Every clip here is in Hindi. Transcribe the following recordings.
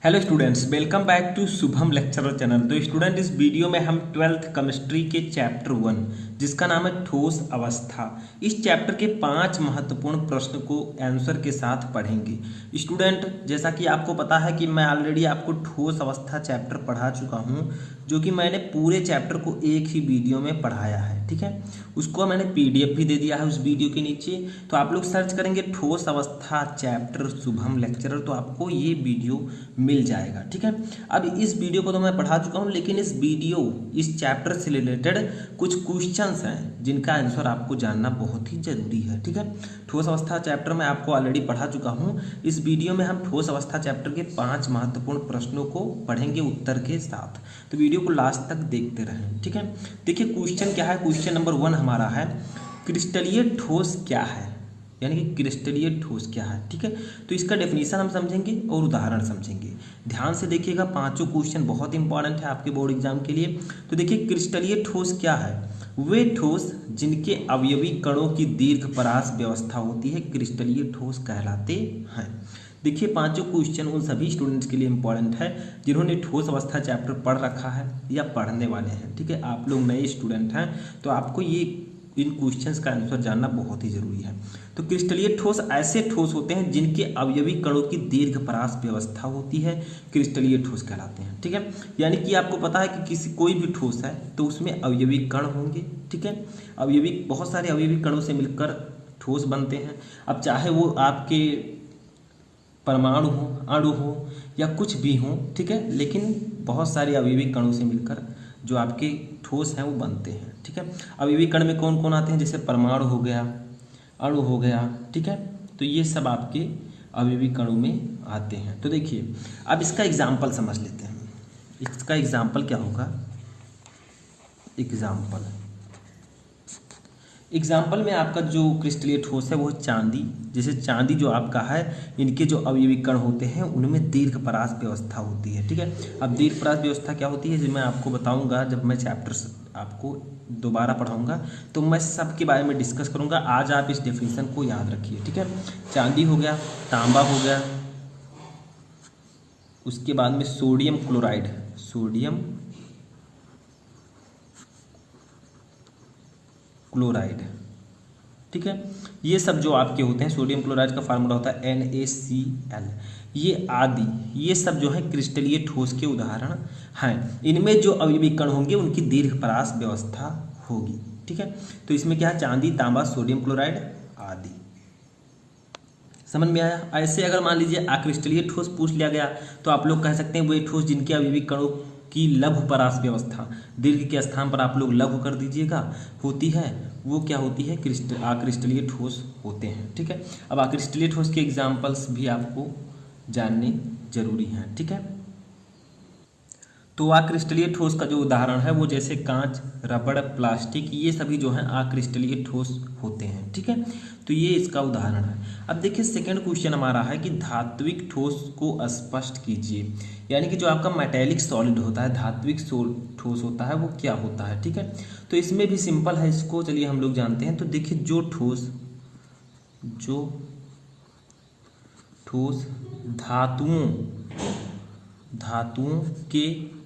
Hello students, welcome back to Shubham lecturer channel. तो स्टूडेंट, इस वीडियो में हम 12th केमिस्ट्री के चैप्टर 1 जिसका नाम है ठोस अवस्था, इस चैप्टर के 5 महत्वपूर्ण प्रश्न को आंसर के साथ पढ़ेंगे। स्टूडेंट, जैसा कि आपको पता है कि मैं ऑलरेडी आपको ठोस अवस्था चैप्टर पढ़ा चुका हूं, जो कि मैंने पूरे चैप्टर को एक ही वीडियो में पढ़ाया है। ठीक है, उसको मैंने पीडीएफ भी दे दिया है उस वीडियो के नीचे। तो आप लोग सर्च करेंगे ठोस अवस्था चैप्टर शुभम लेक्चरर, तो आपको ये वीडियो मिल जाएगा। ठीक है, अब इस वीडियो को तो मैं पढ़ा चुका हूँ, लेकिन इस चैप्टर से रिलेटेड कुछ क्वेश्चंस हैं जिनका आंसर आपको जानना बहुत ही जरूरी है। ठीक है, ठोस अवस्था चैप्टर मैं आपको ऑलरेडी पढ़ा चुका हूँ। इस वीडियो में हम ठोस अवस्था चैप्टर के 5 महत्वपूर्ण प्रश्नों को पढ़ेंगे उत्तर के साथ, तो वीडियो को लास्ट तक देखते रहें। ठीक है, देखिए क्वेश्चन क्या है। क्वेश्चन नंबर 1 हमारा है, क्रिस्टलीय ठोस क्या है, यानी कि क्रिस्टलीय ठोस क्या है। ठीक है, तो इसका डेफिनेशन हम समझेंगे और उदाहरण समझेंगे। ध्यान से देखिएगा, पांचों क्वेश्चन बहुत इंपॉर्टेंट है आपके बोर्ड एग्जाम के लिए। तो देखिए, क्रिस्टलीय ठोस क्या है। वे ठोस जिनके अवयवी कणों की दीर्घ परास व्यवस्था होती है क्रिस्टलीय ठोस कहलाते हैं। देखिए, पांचों क्वेश्चन उन सभी स्टूडेंट्स के लिए इंपॉर्टेंट है जिन्होंने ठोस अवस्था चैप्टर पढ़ रखा है या पढ़ने वाले हैं। ठीक है, आप लोग नए स्टूडेंट हैं तो आपको ये इन क्वेश्चंस का आंसर जानना बहुत ही जरूरी है। तो क्रिस्टलीय ठोस ऐसे ठोस होते हैं जिनके अवयवी कणों की दीर्घ परास व्यवस्था होती है, क्रिस्टलीय ठोस कहलाते हैं। ठीक है, यानी कि आपको पता है कि कोई भी ठोस है तो उसमें अवयवी कण होंगे। ठीक है, बहुत सारे अवयवी कणों से मिलकर ठोस बनते हैं। अब चाहे वो आपके परमाणु हो, अणु हो या कुछ भी हो, ठीक है, लेकिन बहुत सारे अवयवी कणों से मिलकर जो आपके ठोस हैं वो बनते हैं। ठीक है, अवयवी कण में कौन कौन आते हैं, जैसे परमाणु हो गया, अणु हो गया। ठीक है, तो ये सब आपके अवयवी कणों में आते हैं। तो देखिए, अब इसका एग्जाम्पल समझ लेते हैं। इसका एग्जाम्पल क्या होगा। एग्जाम्पल में आपका जो क्रिस्टलीय ठोस है वो चांदी। जैसे चांदी जो आपका है, इनके जो अवयवी कण होते हैं उनमें दीर्घ परास व्यवस्था होती है। ठीक है, अब दीर्घ परास व्यवस्था क्या होती है जो मैं आपको बताऊंगा जब मैं चैप्टर आपको दोबारा पढ़ाऊंगा, तो मैं सबके बारे में डिस्कस करूंगा। आज आप इस डेफिनेशन को याद रखिए। ठीक है, चांदी हो गया, तांबा हो गया, उसके बाद में सोडियम क्लोराइड। ठीक है, ये सब जो आपके होते हैं, सोडियम क्लोराइड का फार्मूला होता है NaCl, ये आदि, ये सब जो है क्रिस्टलीय ठोस के उदाहरण हैं। इनमें जो अवयवी कण होंगे उनकी दीर्घ परास व्यवस्था होगी। ठीक है, तो इसमें क्या है, चांदी, तांबा, सोडियम क्लोराइड आदि। समझ में आया। ऐसे अगर मान लीजिए अक्रिस्टलीय ठोस पूछ लिया गया तो आप लोग कह सकते हैं वे ठोस जिनके अवयवी कणों की लघु परास व्यवस्था, दीर्घ के स्थान पर आप लोग लघु कर दीजिएगा, होती है, वो क्या होती है, अक्रिस्टलीय ठोस होते हैं। ठीक है, अब अक्रिस्टलीय ठोस के एग्जाम्पल्स भी आपको जानने जरूरी हैं। ठीक है, तो अक्रिस्टलीय ठोस का जो उदाहरण है वो जैसे कांच, रबड़, प्लास्टिक, ये सभी जो है अक्रिस्टलीय ठोस होते हैं। ठीक है, तो ये इसका उदाहरण है। अब देखिए, सेकंड क्वेश्चन हमारा है कि धात्विक ठोस को स्पष्ट कीजिए। यानी कि जो आपका मेटेलिक सॉलिड होता है, धात्विक ठोस होता है, वो क्या होता है। ठीक है, तो इसमें भी सिंपल है, इसको चलिए हम लोग जानते हैं। तो देखिए, जो ठोस धातुओं के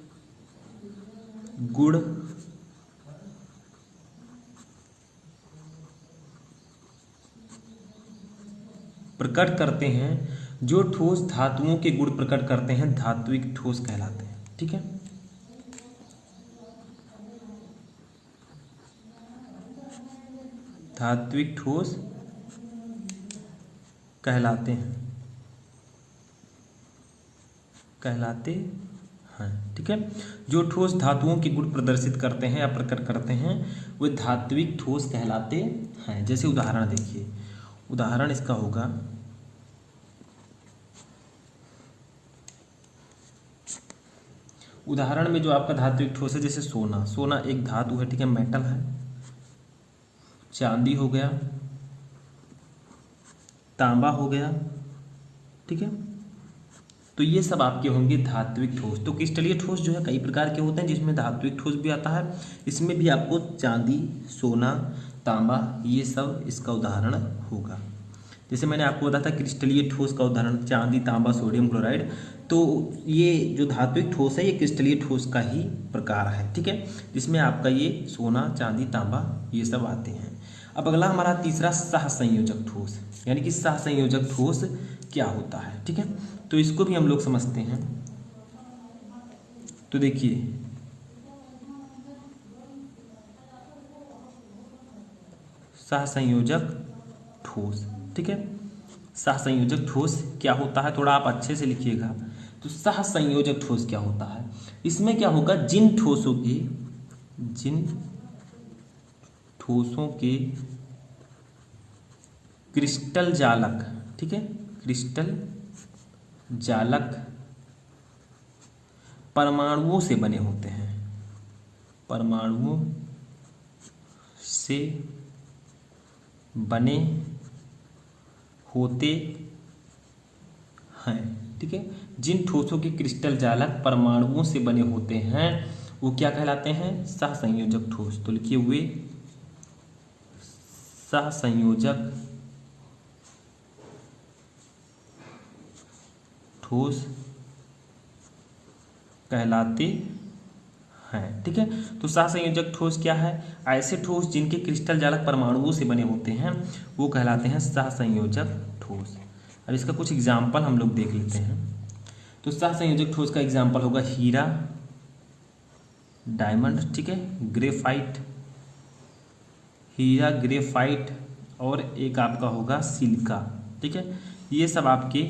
गुण प्रकट करते हैं, जो ठोस धातुओं के गुण प्रकट करते हैं धात्विक ठोस कहलाते हैं। ठीक है, धात्विक ठोस कहलाते हैं। ठीक है, जो ठोस धातुओं के गुण प्रदर्शित करते हैं या प्रकट करते हैं वे धात्विक ठोस कहलाते हैं। जैसे उदाहरण देखिए, उदाहरण इसका होगा, उदाहरण में जो आपका धात्विक ठोस है, जैसे सोना एक धातु है। ठीक है, मेटल है। चांदी हो गया, तांबा हो गया। ठीक है, तो ये सब आपके होंगे धात्विक ठोस। तो क्रिस्टलीय ठोस जो है कई प्रकार के होते हैं, जिसमें धात्विक ठोस भी आता है। इसमें भी आपको चांदी, सोना, तांबा, ये सब इसका उदाहरण होगा। जैसे मैंने आपको बताया था क्रिस्टलीय ठोस का उदाहरण चांदी, तांबा, सोडियम क्लोराइड, तो ये जो धात्विक ठोस है ये क्रिस्टलीय ठोस का ही प्रकार है, ठीक है, जिसमें आपका ये सोना, चांदी, तांबा ये सब आते हैं। अब अगला हमारा तीसरा सहसंयोजक ठोस, यानी कि सहसंयोजक ठोस क्या होता है, ठीक है, तो इसको भी हम लोग समझते हैं। तो देखिए सहसंयोजक ठोस, ठीक है, सहसंयोजक ठोस क्या होता है थोड़ा आप अच्छे से लिखिएगा। तो सहसंयोजक ठोस क्या होता है, इसमें क्या होगा, जिन ठोसों के क्रिस्टल जालक, ठीक है, क्रिस्टल जालक परमाणुओं से बने होते हैं, परमाणुओं से बने होते हैं, ठीक है, जिन ठोसों के क्रिस्टल जालक परमाणुओं से बने होते हैं वो क्या कहलाते हैं, सहसंयोजक ठोस। तो लिखिए हुए सहसंयोजक ठोस कहलाते हैं, ठीक है। तो सहसंयोजक ठोस क्या है, ऐसे ठोस जिनके क्रिस्टल जालक परमाणुओं से बने होते हैं वो कहलाते हैं सहसंयोजक ठोस। अब इसका कुछ एग्जाम्पल हम लोग देख लेते हैं। तो सहसंयोजक ठोस का एग्जाम्पल होगा हीरा, डायमंड, ठीक है, ग्रेफाइट, हीरा, ग्रेफाइट और एक आपका होगा सिलिका, ठीक है, ये सब आपके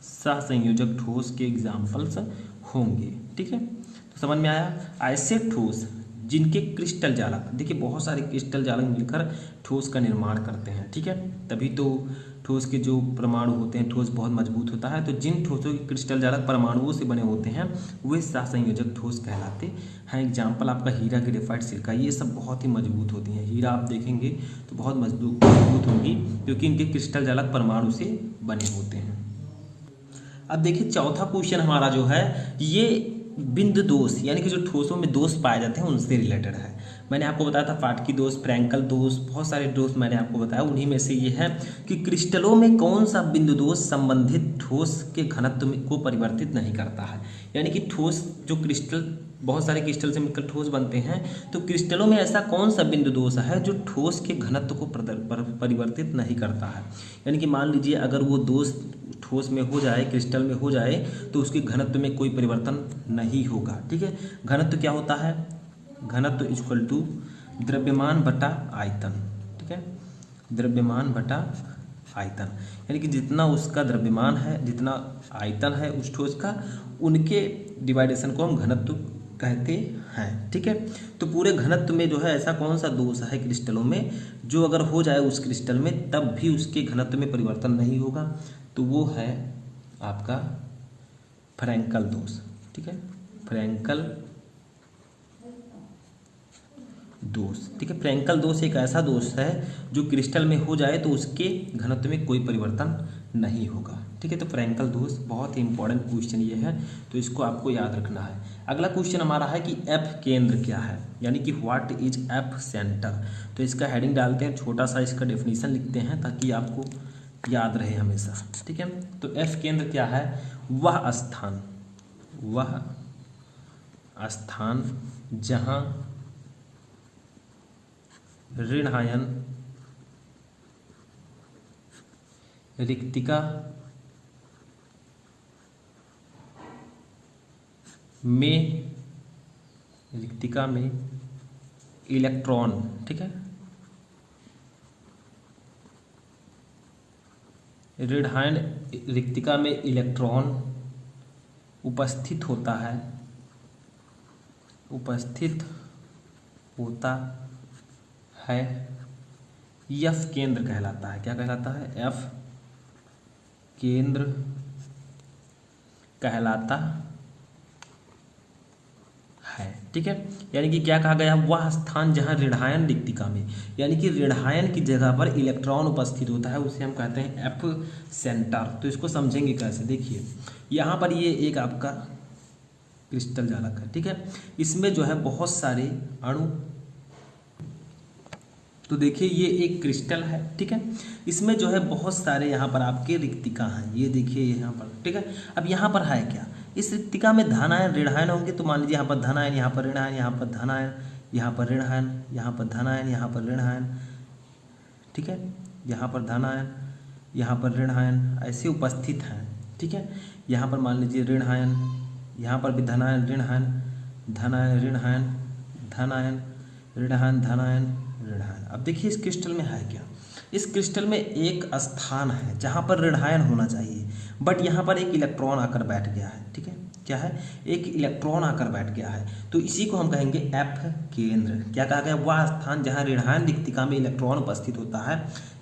सहसंयोजक ठोस के एग्जाम्पल्स होंगे, ठीक है। तो समझ में आया। ऐसे ठोस जिनके क्रिस्टल जालक, देखिए बहुत सारे क्रिस्टल जालक मिलकर ठोस का निर्माण करते हैं, ठीक है, तभी तो ठोस के जो परमाणु होते हैं ठोस बहुत मजबूत होता है। तो जिन ठोसों के क्रिस्टल जालक परमाणुओं से बने होते हैं वे सहसंयोजक ठोस कहलाते हैं। एग्जाम्पल आपका हीरा, ग्रेफाइट, सिलिका, ये सब बहुत ही मजबूत होती हैं। हीरा आप देखेंगे तो बहुत मजबूत होगी क्योंकि इनके क्रिस्टल जालक परमाणु से बने होते हैं। अब देखिए चौथा क्वेश्चन हमारा जो है ये बिंदु दोष, यानी कि जो ठोसों में दोष पाए जाते हैं उनसे रिलेटेड है। मैंने आपको बताया था फाटकी दोष, फ्रैंकल दोष, बहुत सारे दोष मैंने आपको बताया। उन्हीं में से ये है कि क्रिस्टलों में कौन सा बिंदु दोष संबंधित ठोस के घनत्व को परिवर्तित नहीं करता है। यानी कि ठोस जो क्रिस्टल, बहुत सारे क्रिस्टल से मिलकर ठोस बनते हैं, तो क्रिस्टलों में ऐसा कौन सा बिंदु दोष है जो ठोस के घनत्व को परिवर्तित नहीं करता है। यानी कि मान लीजिए अगर वो दोष ठोस में हो जाए, क्रिस्टल में हो जाए, तो उसके घनत्व में कोई परिवर्तन नहीं होगा, ठीक है। घनत्व क्या होता है, घनत्व इक्वल टू द्रव्यमान बटा आयतन, ठीक है, द्रव्यमान बटा आयतन, यानी कि जितना उसका द्रव्यमान है, जितना आयतन है उस ठोस का, उनके डिवाइडेशन को हम घनत्व कहते हैं, ठीक है। तो पूरे घनत्व में जो है ऐसा कौन सा दोष है क्रिस्टलों में जो अगर हो जाए उस क्रिस्टल में तब भी उसके घनत्व में परिवर्तन नहीं होगा, तो वो है आपका फ्रैंकल दोष, ठीक है, फ्रैंकल दोष, ठीक है। फ्रैंकल दोष एक ऐसा दोष है जो क्रिस्टल में हो जाए तो उसके घनत्व में कोई परिवर्तन नहीं होगा, ठीक है। तो फ्रैंकल दोष बहुत ही इंपॉर्टेंट क्वेश्चन ये है, तो इसको आपको याद रखना है। अगला क्वेश्चन हमारा है कि एफ केंद्र क्या है, यानी कि व्हाट इज एफ सेंटर। तो इसका हेडिंग डालते हैं, छोटा सा इसका डेफिनेशन लिखते हैं ताकि आपको याद रहे हमेशा, ठीक है। तो एफ केंद्र क्या है, वह स्थान जहां ऋण आयन रिक्तिका में इलेक्ट्रॉन, ठीक है, ऋणायन रिक्तिका में इलेक्ट्रॉन उपस्थित होता है, एफ केंद्र कहलाता है। क्या कहलाता है, एफ केंद्र कहलाता है, ठीक है। यानी कि क्या कहा गया, वह स्थान जहां ऋणायन रिक्तिका में, यानी कि ऋणायन की जगह पर इलेक्ट्रॉन उपस्थित होता है, उसे हम कहते हैं एफ सेंटर। तो इसको समझेंगे कैसे, देखिए यहाँ पर ये एक आपका क्रिस्टल जालक है, ठीक है। इसमें जो है बहुत सारे अणु तो देखिए ये एक क्रिस्टल है, ठीक है। इसमें जो है बहुत सारे यहाँ पर आपके रिक्तिका हैं, ये देखिए यहाँ पर, ठीक है। अब यहाँ पर है क्या, इस रिक्तिका में धन आयन ऋण आयन होंगे, तो मान लीजिए यहाँ पर धन आयन, यहाँ पर ऋण आयन, यहाँ पर धन आयन, यहाँ पर ऋण आयन, यहाँ पर धन आयन, यहाँ पर ऋण आयन, ठीक है। यहाँ पर धन आयन, यहाँ पर ऋण आयन ऐसे उपस्थित हैं, ठीक है। यहाँ पर मान लीजिए ऋण आयन, यहाँ पर भी धन आयन, ऋण आयन, धन आयन, ऋण आयन, धन आयन, ऋण आयन, धन आयन, ऋण आयन। अब देखिए इस क्रिस्टल में है क्या, इस क्रिस्टल में एक स्थान है जहाँ पर ऋण आयन होना चाहिए, बट यहाँ पर एक इलेक्ट्रॉन आकर बैठ गया है, ठीक है। क्या है, एक इलेक्ट्रॉन आकर बैठ गया है, तो इसी को हम कहेंगे एफ केंद्र। क्या कहा गया, वह स्थान जहाँ ऋणायन रिक्तिका में इलेक्ट्रॉन उपस्थित होता है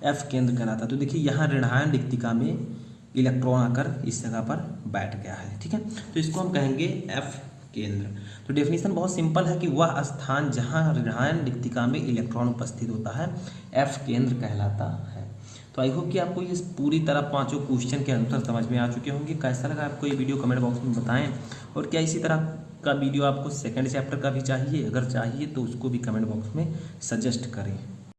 एफ केंद्र कहलाता है। तो देखिए यहाँ ऋणायन रिक्तिका में इलेक्ट्रॉन आकर इस जगह पर बैठ गया है, ठीक है। तो इसको हम कहेंगे एफ केंद्र। तो डेफिनेशन बहुत सिंपल है कि वह स्थान जहाँ ऋणायन रिक्तिका में इलेक्ट्रॉन उपस्थित होता है एफ केंद्र कहलाता है। तो आई होप कि आपको ये पूरी तरह पांचों क्वेश्चन के आंसर समझ में आ चुके होंगे। कैसा लगा आपको ये वीडियो कमेंट बॉक्स में बताएं, और क्या इसी तरह का वीडियो आपको सेकंड चैप्टर का भी चाहिए, अगर चाहिए तो उसको भी कमेंट बॉक्स में सजेस्ट करें।